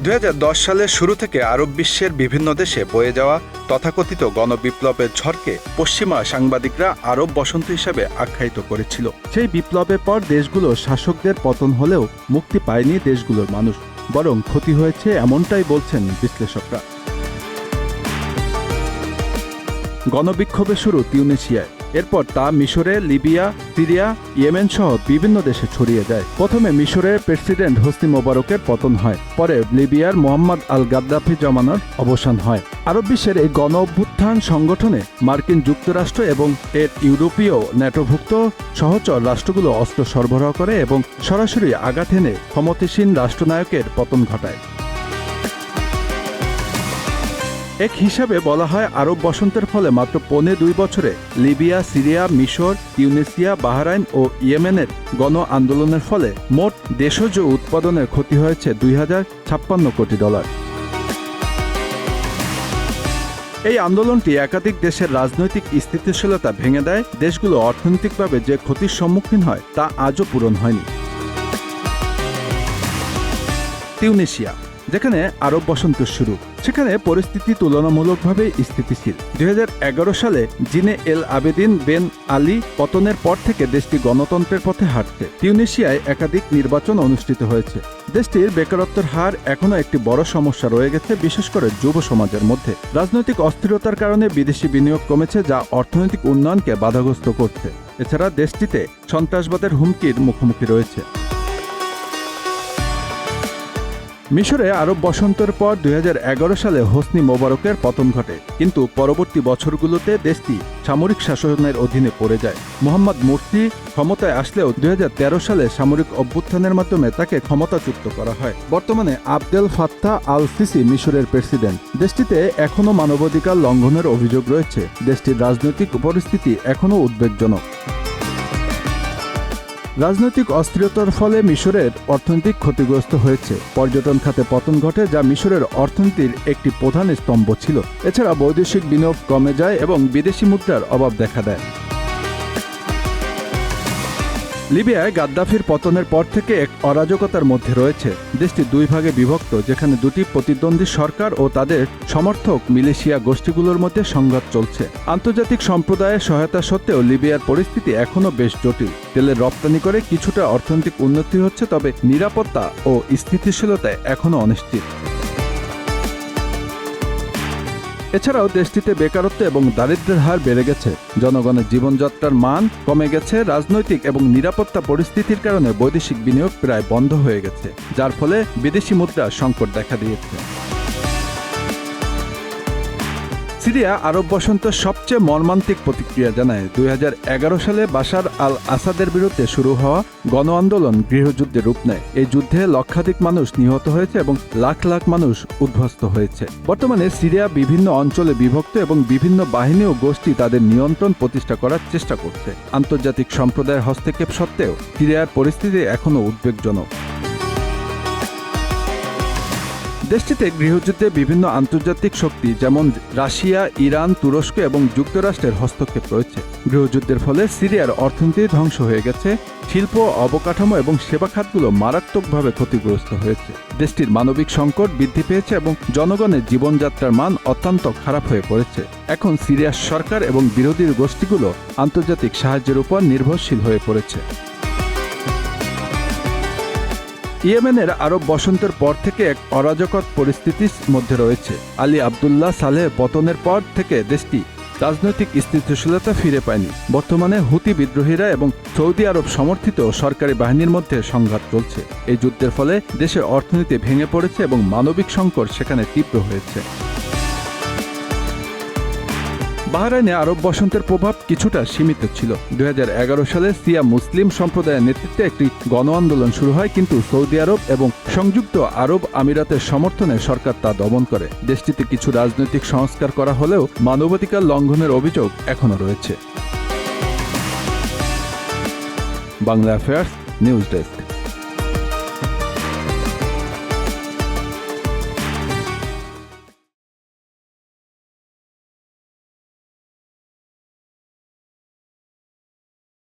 2010 সালের শুরু থেকে আরব বিশ্বের বিভিন্ন দেশে বয়ে যাওয়া তথাকথিত গণবিপ্লবের ঝড়কে পশ্চিমা সাংবাদিকরা আরব বসন্ত হিসাবে আখ্যায়িত করেছিল। সেই বিপ্লবের পর দেশগুলোর শাসকদের পতন হলেও মুক্তি পায়নি দেশগুলোর মানুষ, বরং ক্ষতি হয়েছে এমনটাই বলছেন বিশ্লেষকরা। গণবিক্ষোভের শুরু তিউনিসিয়ায়, এরপর তা মিশরে, লিবিয়া, সিরিয়া, ইয়েমেন সহ বিভিন্ন দেশে ছড়িয়ে যায়। প্রথমে মিশরের প্রেসিডেন্ট হোসনি মোবারকের পতন হয়, পরে লিবিয়ার মোহাম্মদ আল গাদ্দাফি জমানার অবসান হয়। আরব বিশ্বের এই গণ অভ্যুত্থান সংগঠনে মার্কিন যুক্তরাষ্ট্র এবং এর ইউরোপীয় ন্যাটোভুক্ত সহচর রাষ্ট্রগুলো অস্ত্র সরবরাহ করে এবং সরাসরি আঘাত এনে ক্ষমতাসীন রাষ্ট্রনায়কের পতন ঘটায়। এক হিসাবে বলা হয় আরব বসন্তের ফলে মাত্র 2.25 বছরে লিবিয়া, সিরিয়া, মিশর, তিউনিসিয়া, বাহরাইন ও ইয়েমেনের গণ আন্দোলনের ফলে মোট দেশজ উৎপাদনের ক্ষতি হয়েছে $2056 কোটি। এই আন্দোলনটি একাধিক দেশের রাজনৈতিক স্থিতিশীলতা ভেঙে দেয়। দেশগুলো অর্থনৈতিকভাবে যে ক্ষতির সম্মুখীন হয় তা আজও পূরণ হয়নি। তিউনিসিয়া, যেখানে আরব বসন্ত শুরু, সেখানে পরিস্থিতি তুলনামূলকভাবে স্থিতিশীল। 2011 সালে জিনে এল আবেদিন বেন আলী পতনের পর থেকে দেশটি গণতন্ত্রের পথে হাঁটছে। তিউনিসিয়ায় একাধিক নির্বাচন অনুষ্ঠিত হয়েছে। দেশটির বেকারত্বের হার এখনও একটি বড় সমস্যা রয়ে গেছে, বিশেষ করে যুব সমাজের মধ্যে। রাজনৈতিক অস্থিরতার কারণে বিদেশি বিনিয়োগ কমেছে, যা অর্থনৈতিক উন্নয়নকে বাধাগ্রস্ত করছে। এছাড়া দেশটিতে সন্ত্রাসবাদের হুমকির মুখোমুখি রয়েছে। মিশরে আরব বসন্তের পর 2011 সালে হোসনি মোবারকের পতন ঘটে, কিন্তু পরবর্তী বছরগুলোতে দেশটি সামরিক শাসনের অধীনে পড়ে যায়। মোহাম্মদ মুরসি ক্ষমতায় আসলেও 2013 সালে সামরিক অভ্যুত্থানের মাধ্যমে তাকে ক্ষমতাচ্যুত করা হয়। বর্তমানে আবদেল ফাত্তাহ আল সিসি মিশরের প্রেসিডেন্ট। দেশটিতে এখনও মানবাধিকার লঙ্ঘনের অভিযোগ রয়েছে। দেশটির রাজনৈতিক পরিস্থিতি এখনও উদ্বেগজনক। রাজনৈতিক অস্থিরতার ফলে মিশরের অর্থনৈতিক ক্ষতিগ্রস্ত হয়েছে। পর্যটন খাতে পতন ঘটে, যা মিশরের অর্থনীতির একটি প্রধান স্তম্ভ ছিল। এছাড়া বৈদেশিক বিনিয়োগ কমে যায় এবং বিদেশি মুদ্রার অভাব দেখা দেয়। লিবিয়ায় গাদ্দাফির পতনের পর থেকে এক অরাজকতার মধ্যে রয়েছে। দেশটি দুই ভাগে বিভক্ত, যেখানে দুটি প্রতিদ্বন্দ্বী সরকার ও তাদের সমর্থক মিলিশিয়া গোষ্ঠীগুলোর মধ্যে সংঘাত চলছে। আন্তর্জাতিক সম্প্রদায়ের সহায়তা সত্ত্বেও লিবিয়ার পরিস্থিতি এখনও বেশ জটিল। তেলের রপ্তানি করে কিছুটা অর্থনৈতিক উন্নতি হচ্ছে, তবে নিরাপত্তা ও স্থিতিশীলতা এখনও অনিশ্চিত। এছাড়াও দেশটিতে বেকারত্ব এবং দারিদ্র্যের হার বেড়ে গেছে। জনগণের জীবনযাত্রার মান কমে গেছে। রাজনৈতিক এবং নিরাপত্তা পরিস্থিতির কারণে বৈদেশিক বিনিয়োগ প্রায় বন্ধ হয়ে গেছে, যার ফলে বিদেশি মুদ্রা সংকট দেখা দিয়েছে। সিরিয়া আরব বসন্তের সবচেয়ে মর্মান্তিক প্রতিক্রিয়া জানায়। 2011 সালে বাশার আল আসাদের বিরুদ্ধে শুরু হওয়া গণ আন্দোলন গৃহযুদ্ধে রূপ নেয়। এই যুদ্ধে লক্ষাধিক মানুষ নিহত হয়েছে এবং লাখ লাখ মানুষ উদ্ধ্বস্ত হয়েছে। বর্তমানে সিরিয়া বিভিন্ন অঞ্চলে বিভক্ত এবং বিভিন্ন বাহিনী ও গোষ্ঠী তাদের নিয়ন্ত্রণ প্রতিষ্ঠা করার চেষ্টা করছে। আন্তর্জাতিক সম্প্রদায়ের হস্তক্ষেপ সত্ত্বেও সিরিয়ার পরিস্থিতি এখনও উদ্বেগজনক। দেশটিতে গৃহযুদ্ধে বিভিন্ন আন্তর্জাতিক শক্তি যেমন রাশিয়া, ইরান, তুরস্ক এবং যুক্তরাষ্ট্রের হস্তক্ষেপ রয়েছে। গৃহযুদ্ধের ফলে সিরিয়ার অর্থনীতি ধ্বংস হয়ে গেছে। শিল্প, অবকাঠামো এবং সেবা খাতগুলো মারাত্মকভাবে ক্ষতিগ্রস্ত হয়েছে। দেশটির মানবিক সংকট বৃদ্ধি পেয়েছে এবং জনগণের জীবনযাত্রার মান অত্যন্ত খারাপ হয়ে পড়েছে। এখন সিরিয়ার সরকার এবং বিরোধী গোষ্ঠীগুলো আন্তর্জাতিক সাহায্যের উপর নির্ভরশীল হয়ে পড়েছে। ইয়েমেনের আরব বসন্তের পর থেকে এক অরাজকতা পরিস্থিতির মধ্যে রয়েছে। আলী আবদুল্লাহ সালেহ পতনের পর থেকে দেশটি রাজনৈতিক স্থিতিশীলতা ফিরে পায়নি। বর্তমানে হুতি বিদ্রোহীরা এবং সৌদি আরব সমর্থিত সরকারি বাহিনীর মধ্যে সংঘাত চলছে। এই যুদ্ধের ফলে দেশের অর্থনীতি ভেঙে পড়েছে এবং মানবিক সংকট সেখানে তীব্র হয়েছে। বাহরাইনে আরব বসন্তের প্রভাব কিছুটা সীমিত ছিল। 2011 সালে শিয়া মুসলিম সম্প্রদায়ের নেতৃত্বে একটি গণ আন্দোলন শুরু হয়, কিন্তু সৌদি আরব এবং সংযুক্ত আরব আমিরাতের সমর্থনে সরকার তা দমন করে। দেশটিতে কিছু রাজনৈতিক সংস্কার করা হলেও মানবাধিকার লঙ্ঘনের অভিযোগ এখনও রয়েছে। Bangla affairs news desk.